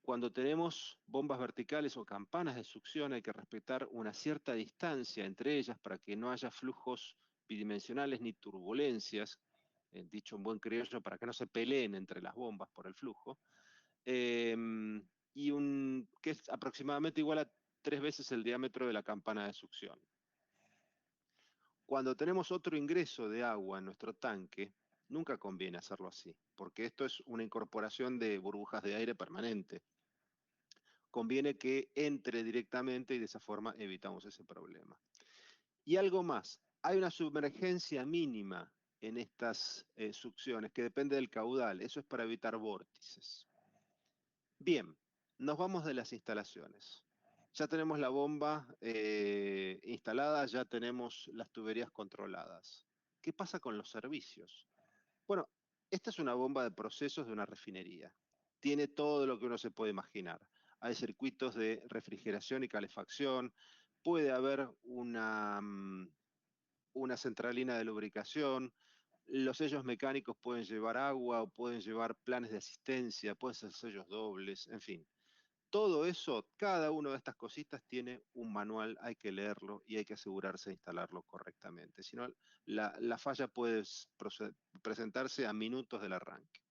Cuando tenemos bombas verticales o campanas de succión hay que respetar una cierta distancia entre ellas para que no haya flujos bidimensionales ni turbulencias, dicho en buen criollo, para que no se peleen entre las bombas por el flujo, que es aproximadamente igual a 3 veces el diámetro de la campana de succión. Cuando tenemos otro ingreso de agua en nuestro tanque, nunca conviene hacerlo así, porque esto es una incorporación de burbujas de aire permanente. Conviene que entre directamente y de esa forma evitamos ese problema. Y algo más, hay una submergencia mínima en estas succiones que depende del caudal, eso es para evitar vórtices. Bien, nos vamos de las instalaciones. Ya tenemos la bomba instalada, ya tenemos las tuberías controladas. ¿Qué pasa con los servicios? Bueno, esta es una bomba de procesos de una refinería. Tiene todo lo que uno se puede imaginar. Hay circuitos de refrigeración y calefacción, puede haber una centralina de lubricación, los sellos mecánicos pueden llevar agua o pueden llevar planes de asistencia, pueden ser sellos dobles, en fin. Todo eso, cada una de estas cositas tiene un manual, hay que leerlo y hay que asegurarse de instalarlo correctamente. Si no, la falla puede presentarse a minutos del arranque.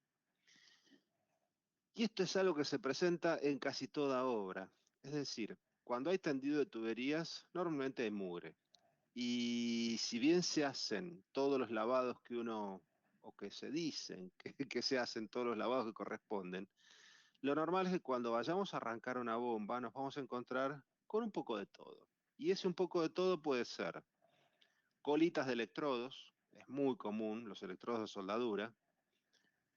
Y esto es algo que se presenta en casi toda obra. Es decir, cuando hay tendido de tuberías, normalmente hay mugre. Y si bien se hacen todos los lavados que uno, o que se dicen que se hacen todos los lavados que corresponden, lo normal es que cuando vayamos a arrancar una bomba nos vamos a encontrar con un poco de todo. Y ese un poco de todo puede ser colitas de electrodos, es muy común, los electrodos de soldadura,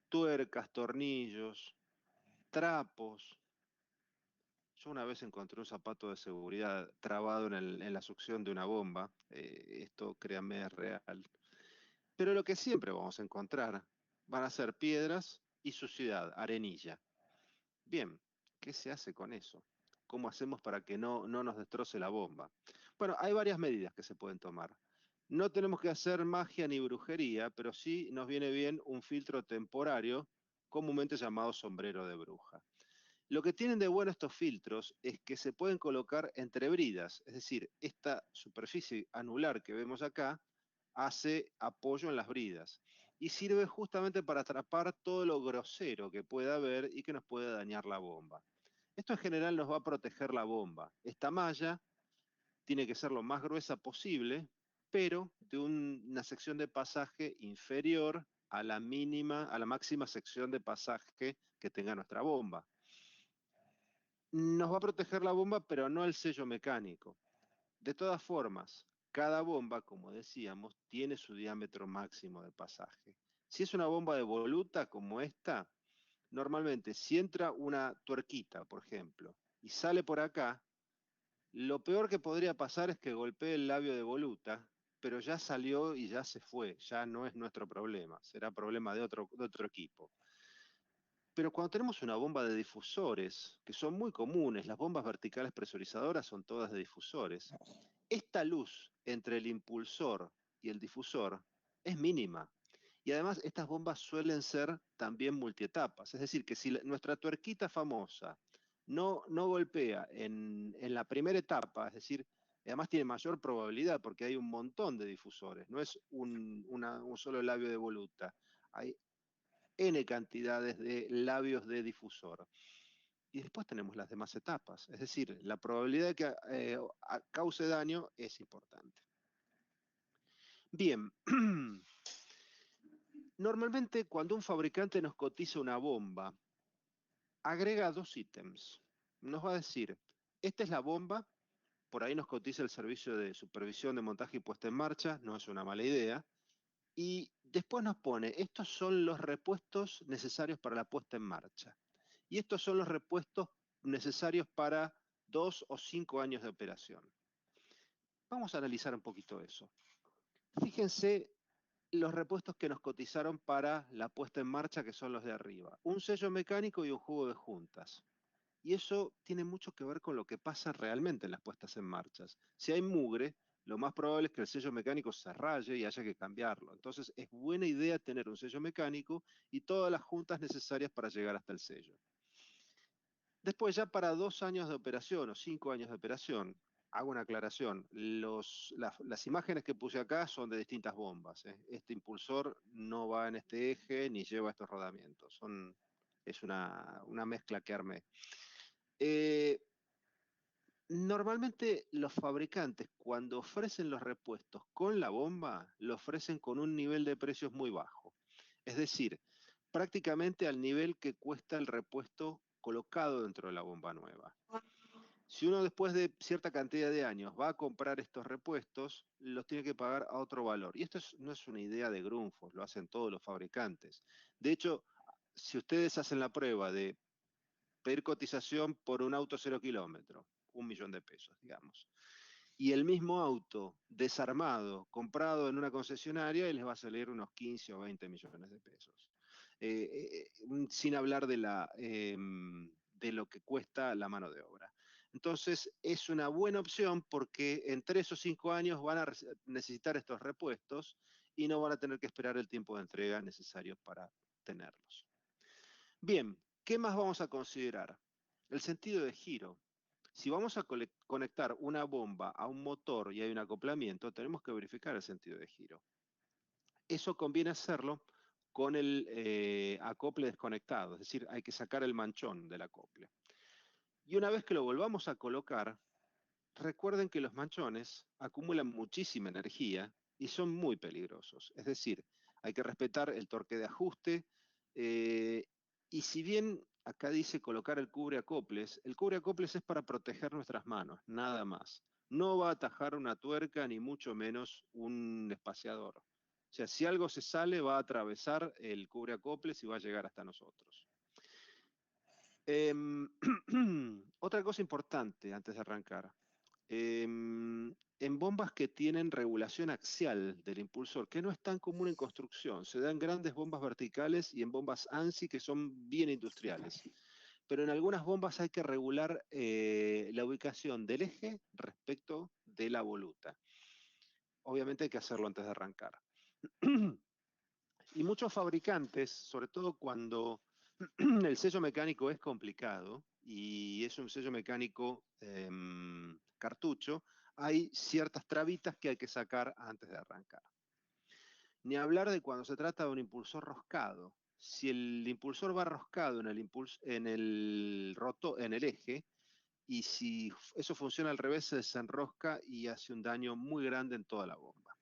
tuercas, tornillos, trapos. Yo una vez encontré un zapato de seguridad trabado en la succión de una bomba. Esto, créanme, es real. Pero lo que siempre vamos a encontrar van a ser piedras y suciedad, arenilla. Bien, ¿qué se hace con eso? ¿Cómo hacemos para que no nos destroce la bomba? Bueno, hay varias medidas que se pueden tomar. No tenemos que hacer magia ni brujería, pero sí nos viene bien un filtro temporario, comúnmente llamado sombrero de bruja. Lo que tienen de bueno estos filtros es que se pueden colocar entre bridas, es decir, esta superficie anular que vemos acá hace apoyo en las bridas y sirve justamente para atrapar todo lo grosero que pueda haber y que nos pueda dañar la bomba. Esto en general nos va a proteger la bomba. Esta malla tiene que ser lo más gruesa posible, pero de una sección de pasaje inferior a la máxima sección de pasaje que tenga nuestra bomba. Nos va a proteger la bomba, pero no el sello mecánico. De todas formas, cada bomba, como decíamos, tiene su diámetro máximo de pasaje. Si es una bomba de voluta como esta, normalmente si entra una tuerquita, por ejemplo, y sale por acá, lo peor que podría pasar es que golpee el labio de voluta, pero ya salió y ya se fue, ya no es nuestro problema, será problema de otro equipo. Pero cuando tenemos una bomba de difusores, que son muy comunes, las bombas verticales presurizadoras son todas de difusores, esta luz entre el impulsor y el difusor es mínima. Y además estas bombas suelen ser también multietapas, es decir, que si nuestra tuerquita famosa no golpea en la primera etapa, es decir, además tiene mayor probabilidad porque hay un montón de difusores, no es un solo labio de voluta, hay N cantidades de labios de difusor. Y después tenemos las demás etapas, es decir, la probabilidad de que cause daño es importante. Bien, normalmente cuando un fabricante nos cotiza una bomba, agrega dos ítems. Nos va a decir, esta es la bomba, por ahí nos cotiza el servicio de supervisión de montaje y puesta en marcha, no es una mala idea, y después nos pone, estos son los repuestos necesarios para la puesta en marcha. Y estos son los repuestos necesarios para 2 o 5 años de operación. Vamos a analizar un poquito eso. Fíjense los repuestos que nos cotizaron para la puesta en marcha, que son los de arriba. Un sello mecánico y un juego de juntas. Y eso tiene mucho que ver con lo que pasa realmente en las puestas en marcha. Si hay mugre, lo más probable es que el sello mecánico se raye y haya que cambiarlo. Entonces es buena idea tener un sello mecánico y todas las juntas necesarias para llegar hasta el sello. Después ya para 2 años de operación o 5 años de operación, hago una aclaración, las imágenes que puse acá son de distintas bombas. Este impulsor no va en este eje ni lleva estos rodamientos, es una mezcla que armé. Normalmente los fabricantes cuando ofrecen los repuestos con la bomba, lo ofrecen con un nivel de precios muy bajo. Es decir, prácticamente al nivel que cuesta el repuesto colocado dentro de la bomba nueva. Si uno después de cierta cantidad de años va a comprar estos repuestos, los tiene que pagar a otro valor. Y esto no es una idea de Grundfos, lo hacen todos los fabricantes. De hecho, si ustedes hacen la prueba de pedir cotización por un auto 0 kilómetros, 1 millón de pesos, digamos, y el mismo auto desarmado, comprado en una concesionaria, y les va a salir unos 15 o 20 millones de pesos. Sin hablar de lo que cuesta la mano de obra. Entonces, es una buena opción porque en 3 o 5 años van a necesitar estos repuestos y no van a tener que esperar el tiempo de entrega necesario para tenerlos. Bien, ¿qué más vamos a considerar? El sentido de giro. Si vamos a conectar una bomba a un motor y hay un acoplamiento, tenemos que verificar el sentido de giro. Eso conviene hacerlo con el acople desconectado, es decir, hay que sacar el manchón del acople. Y una vez que lo volvamos a colocar, recuerden que los manchones acumulan muchísima energía y son muy peligrosos. Es decir, hay que respetar el torque de ajuste y si bien acá dice colocar el cubreacoples es para proteger nuestras manos, nada más. No va a atajar una tuerca ni mucho menos un espaciador. O sea, si algo se sale, va a atravesar el cubreacoples y va a llegar hasta nosotros. Otra cosa importante antes de arrancar. En bombas que tienen regulación axial del impulsor, que no es tan común en construcción, se dan grandes bombas verticales y en bombas ANSI que son bien industriales. Pero en algunas bombas hay que regular la ubicación del eje respecto de la voluta. Obviamente hay que hacerlo antes de arrancar. Y muchos fabricantes, sobre todo cuando el sello mecánico es complicado y es un sello mecánico cartucho, hay ciertas trabitas que hay que sacar antes de arrancar. Ni hablar de cuando se trata de un impulsor roscado. Si el impulsor va roscado en el eje, y si eso funciona al revés, se desenrosca y hace un daño muy grande en toda la bomba.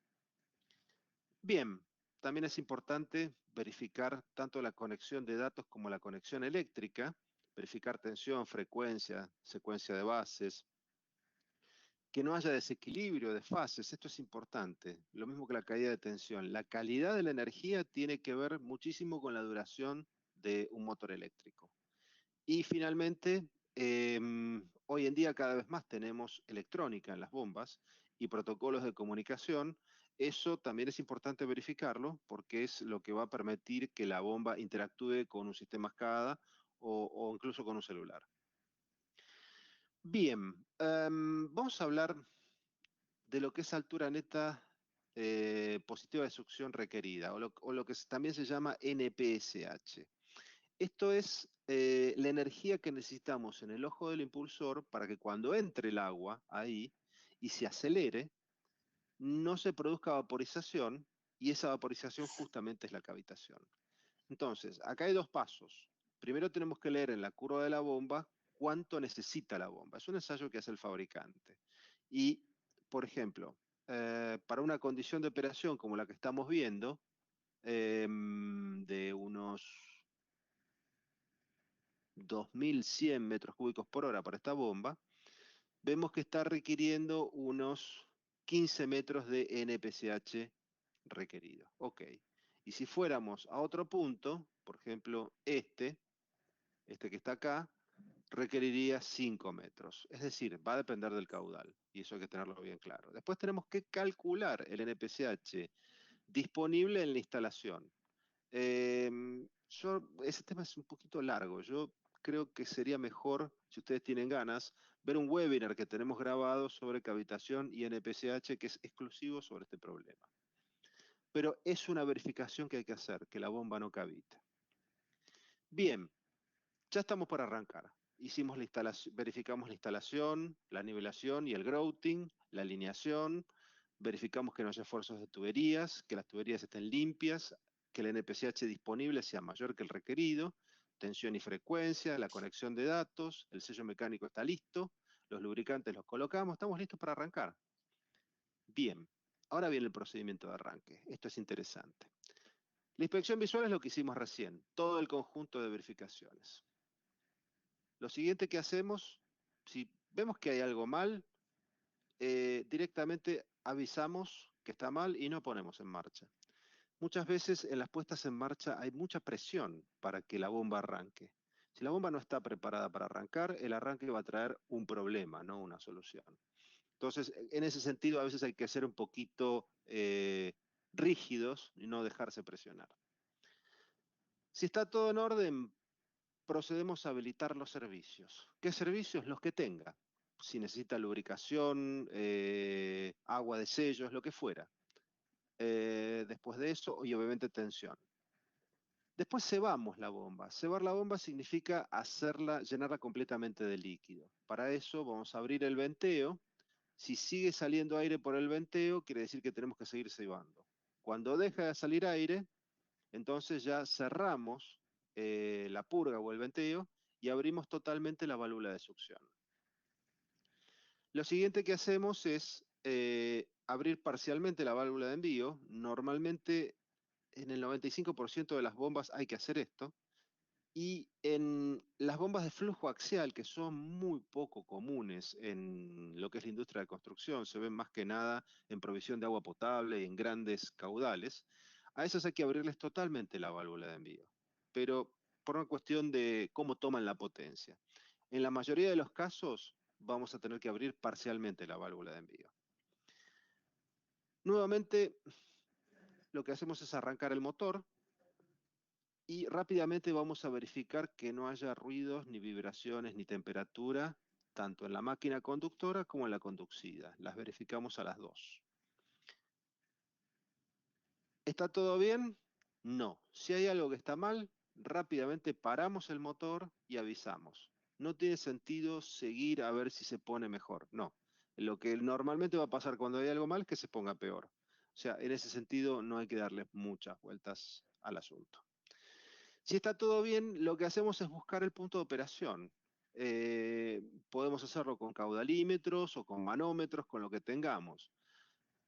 Bien, también es importante verificar tanto la conexión de datos como la conexión eléctrica, verificar tensión, frecuencia, secuencia de bases. que no haya desequilibrio de fases, esto es importante, lo mismo que la caída de tensión. La calidad de la energía tiene que ver muchísimo con la duración de un motor eléctrico. Y finalmente, hoy en día cada vez más tenemos electrónica en las bombas y protocolos de comunicación. Eso también es importante verificarlo porque es lo que va a permitir que la bomba interactúe con un sistema SCADA o incluso con un celular. Bien, vamos a hablar de lo que es altura neta positiva de succión requerida, o lo que también se llama NPSH. Esto es la energía que necesitamos en el ojo del impulsor para que cuando entre el agua ahí y se acelere, no se produzca vaporización, y esa vaporización justamente es la cavitación. Entonces, acá hay dos pasos. Primero tenemos que leer en la curva de la bomba cuánto necesita la bomba. Es un ensayo que hace el fabricante. Y, por ejemplo, para una condición de operación como la que estamos viendo, de unos 2.100 metros cúbicos por hora para esta bomba, vemos que está requiriendo unos 15 metros de NPCH requerido. Ok. Y si fuéramos a otro punto, por ejemplo, este que está acá, requeriría 5 metros. Es decir, va a depender del caudal, y eso hay que tenerlo bien claro. Después tenemos que calcular el NPCH disponible en la instalación. Ese tema es un poquito largo. Yo creo que sería mejor, si ustedes tienen ganas, ver un webinar que tenemos grabado sobre cavitación y NPCH que es exclusivo sobre este problema. Pero es una verificación que hay que hacer, que la bomba no cavite. Bien, ya estamos por arrancar. Hicimos la instalación, verificamos la instalación, la nivelación y el grouting, la alineación, verificamos que no haya esfuerzos de tuberías, que las tuberías estén limpias, que el NPCH disponible sea mayor que el requerido, tensión y frecuencia, la conexión de datos, el sello mecánico está listo, los lubricantes los colocamos, estamos listos para arrancar. Bien, ahora viene el procedimiento de arranque. Esto es interesante. La inspección visual es lo que hicimos recién, todo el conjunto de verificaciones. Lo siguiente que hacemos, si vemos que hay algo mal, directamente avisamos que está mal y no ponemos en marcha. Muchas veces en las puestas en marcha hay mucha presión para que la bomba arranque. Si la bomba no está preparada para arrancar, el arranque va a traer un problema, no una solución. Entonces, en ese sentido, a veces hay que ser un poquito rígidos y no dejarse presionar. Si está todo en orden, procedemos a habilitar los servicios. ¿Qué servicios? Los que tenga. Si necesita lubricación, agua de sellos, lo que fuera. Después de eso, y obviamente tensión. Después cebamos la bomba. Cebar la bomba significa llenarla completamente de líquido. Para eso vamos a abrir el venteo. Si sigue saliendo aire por el venteo, quiere decir que tenemos que seguir cebando. Cuando deja de salir aire, entonces ya cerramos la purga o el venteo y abrimos totalmente la válvula de succión. Lo siguiente que hacemos es abrir parcialmente la válvula de envío. Normalmente en el 95% de las bombas hay que hacer esto. Y en las bombas de flujo axial, que son muy poco comunes en lo que es la industria de construcción, se ven más que nada en provisión de agua potable y en grandes caudales, a esas hay que abrirles totalmente la válvula de envío. Pero por una cuestión de cómo toman la potencia. En la mayoría de los casos vamos a tener que abrir parcialmente la válvula de envío. Nuevamente, lo que hacemos es arrancar el motor. Y rápidamente vamos a verificar que no haya ruidos, ni vibraciones, ni temperatura, tanto en la máquina conductora como en la conducida. Las verificamos a las dos. ¿Está todo bien? No. Si hay algo que está mal, rápidamente paramos el motor y avisamos. No tiene sentido seguir a ver si se pone mejor. No. Lo que normalmente va a pasar cuando hay algo mal es que se ponga peor. O sea, en ese sentido no hay que darle muchas vueltas al asunto. Si está todo bien, lo que hacemos es buscar el punto de operación. Podemos hacerlo con caudalímetros o con manómetros, con lo que tengamos.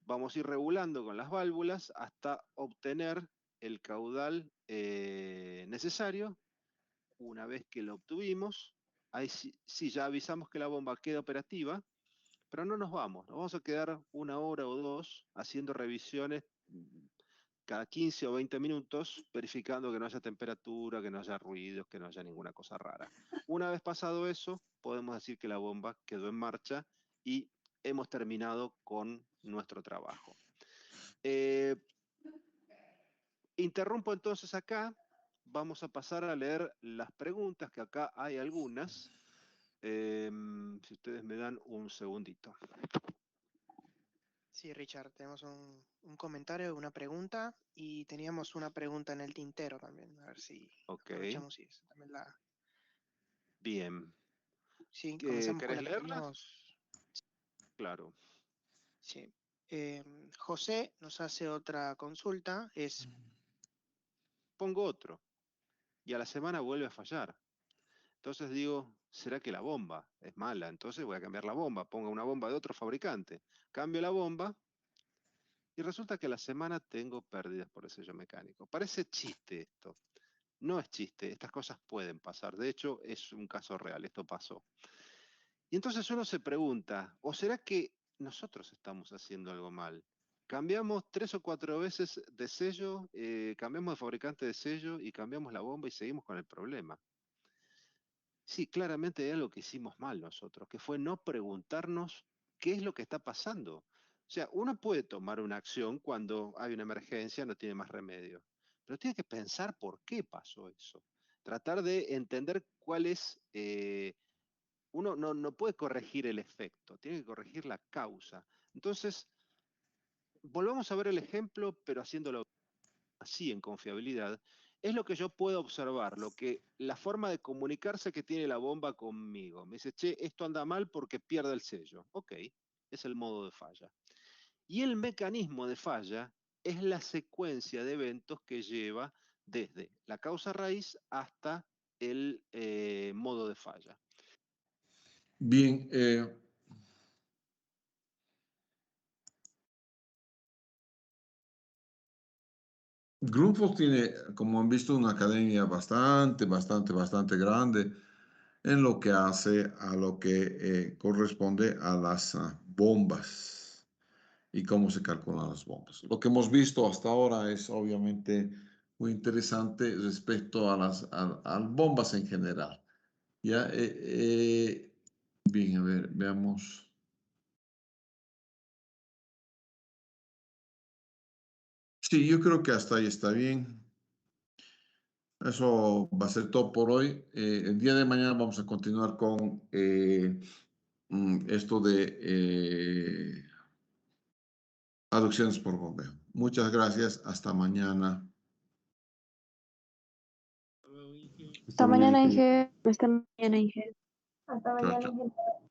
Vamos a ir regulando con las válvulas hasta obtener el caudal necesario. Una vez que lo obtuvimos, ahí sí ya avisamos que la bomba queda operativa Pero no nos vamos a quedar 1 hora o 2 haciendo revisiones cada 15 o 20 minutos, verificando que no haya temperatura, que no haya ruidos, que no haya ninguna cosa rara. Una vez pasado eso, podemos decir que la bomba quedó en marcha y hemos terminado con nuestro trabajo. Interrumpo entonces acá. Vamos a pasar a leer las preguntas, que acá hay algunas. Si ustedes me dan un segundito. Sí, Richard, tenemos un comentario, una pregunta, y teníamos una pregunta en el tintero también. A ver si aprovechamos y eso también la... Bien. Sí, comenzamos con ¿Querés la que leerla? teníamos. Claro. Sí. José nos hace otra consulta. Pongo otro. Y a la semana vuelve a fallar. Entonces digo, ¿será que la bomba es mala? Entonces voy a cambiar la bomba. Pongo una bomba de otro fabricante. Cambio la bomba. Y resulta que a la semana tengo pérdidas por el sello mecánico. Parece chiste esto. No es chiste, estas cosas pueden pasar. De hecho, es un caso real, esto pasó. Y entonces uno se pregunta, ¿o será que nosotros estamos haciendo algo mal? Cambiamos 3 o 4 veces de sello, cambiamos de fabricante de sello y cambiamos la bomba y seguimos con el problema. Sí, claramente hay algo que hicimos mal nosotros, que fue no preguntarnos qué es lo que está pasando. O sea, uno puede tomar una acción cuando hay una emergencia, no tiene más remedio, pero tiene que pensar por qué pasó eso. Tratar de entender cuál es... uno no puede corregir el efecto, tiene que corregir la causa. Entonces, volvamos a ver el ejemplo, pero haciéndolo así en confiabilidad, es lo que yo puedo observar, la forma de comunicarse que tiene la bomba conmigo. Me dice, che, esto anda mal porque pierde el sello. Ok, es el modo de falla. Y el mecanismo de falla es la secuencia de eventos que lleva desde la causa raíz hasta el modo de falla. Bien, Grundfos tiene, como han visto, una academia bastante grande en lo que hace a lo que corresponde a las bombas y cómo se calculan las bombas. Lo que hemos visto hasta ahora es obviamente muy interesante respecto a las bombas en general. Ya, bien, a ver, veamos. Sí, yo creo que hasta ahí está bien. Eso va a ser todo por hoy. El día de mañana vamos a continuar con esto de aducciones por bombeo. Muchas gracias. Hasta mañana. Hasta mañana, Inge. Hasta mañana, Inge. Chao, chao.